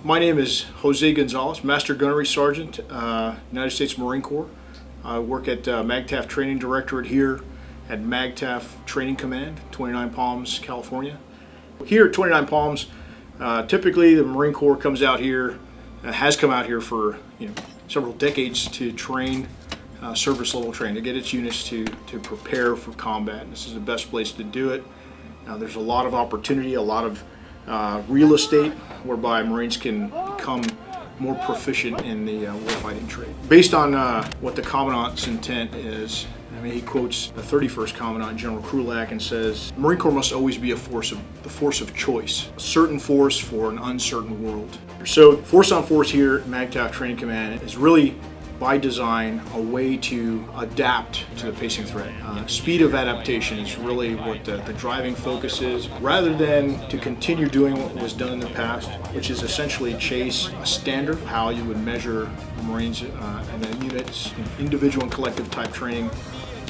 My name is Jose Gonzalez, Master Gunnery Sergeant, United States Marine Corps. I work at MAGTF Training Directorate here at MAGTF Training Command, 29 Palms, California. Here at 29 Palms, typically the Marine Corps comes out here, has come out here for several decades to train service level training, to get its units to prepare for combat. And this is the best place to do it. There's a lot of opportunity, a lot of real estate whereby Marines can become more proficient in the warfighting trade. Based on what the Commandant's intent is, he quotes the 31st Commandant, General Krulak, and says, "Marine Corps must always be the force of choice, a certain force for an uncertain world." So force on force here at MAGTF Training Command is really, by design, a way to adapt to the pacing threat. Speed of adaptation is really what the driving focus is, rather than to continue doing what was done in the past, which is essentially chase a standard, how you would measure Marines and the units, individual and collective type training.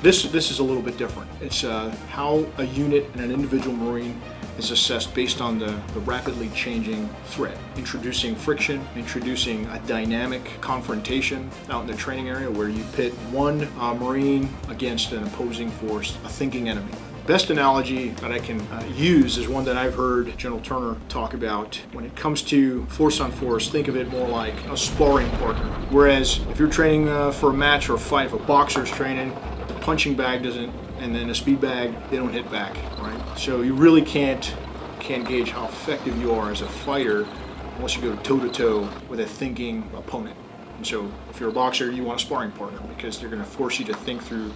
This is a little bit different. It's how a unit and an individual Marine is assessed based on the rapidly changing threat. Introducing friction, introducing a dynamic confrontation out in the training area where you pit one Marine against an opposing force, a thinking enemy. Best analogy that I can use is one that I've heard General Turner talk about. When it comes to force on force, think of it more like a sparring partner. Whereas if you're training for a match or a fight, if a boxer's training, the punching bag doesn't, and then a speed bag, they don't hit back, right? So you really can't gauge how effective you are as a fighter unless you go toe-to-toe with a thinking opponent. And so if you're a boxer, you want a sparring partner because they're going to force you to think through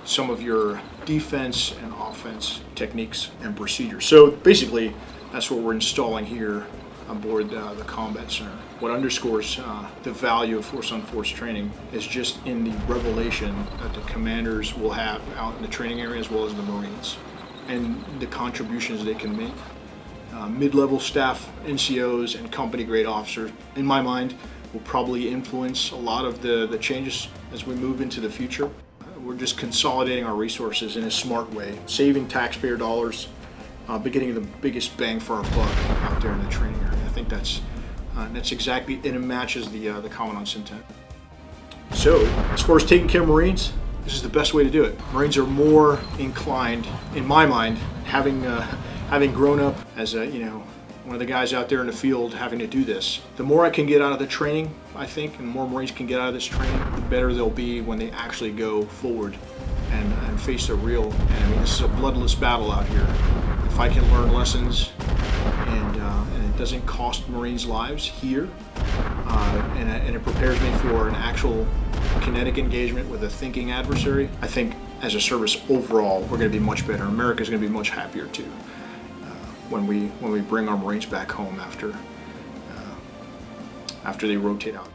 some of your defense and offense techniques and procedures. So basically, that's what we're installing here on board the Combat Center. What underscores the value of force-on-force training is just in the revelation that the commanders will have out in the training area as well as the Marines, and the contributions they can make. Mid-level staff, NCOs, and company-grade officers, in my mind, will probably influence a lot of the changes as we move into the future. We're just consolidating our resources in a smart way, saving taxpayer dollars, but getting the biggest bang for our buck out there in the training area. I think that's exactly, and it matches the Commandant's intent. So, as far as taking care of Marines, this is the best way to do it. Marines are more inclined, in my mind, having grown up as one of the guys out there in the field having to do this. The more I can get out of the training, I think, and the more Marines can get out of this training, the better they'll be when they actually go forward and face a real enemy. This is a bloodless battle out here. If I can learn lessons and it doesn't cost Marines lives here, and it prepares me for an actual kinetic engagement with a thinking adversary, I think as a service overall, we're going to be much better. America's going to be much happier too when we bring our Marines back home after they rotate out.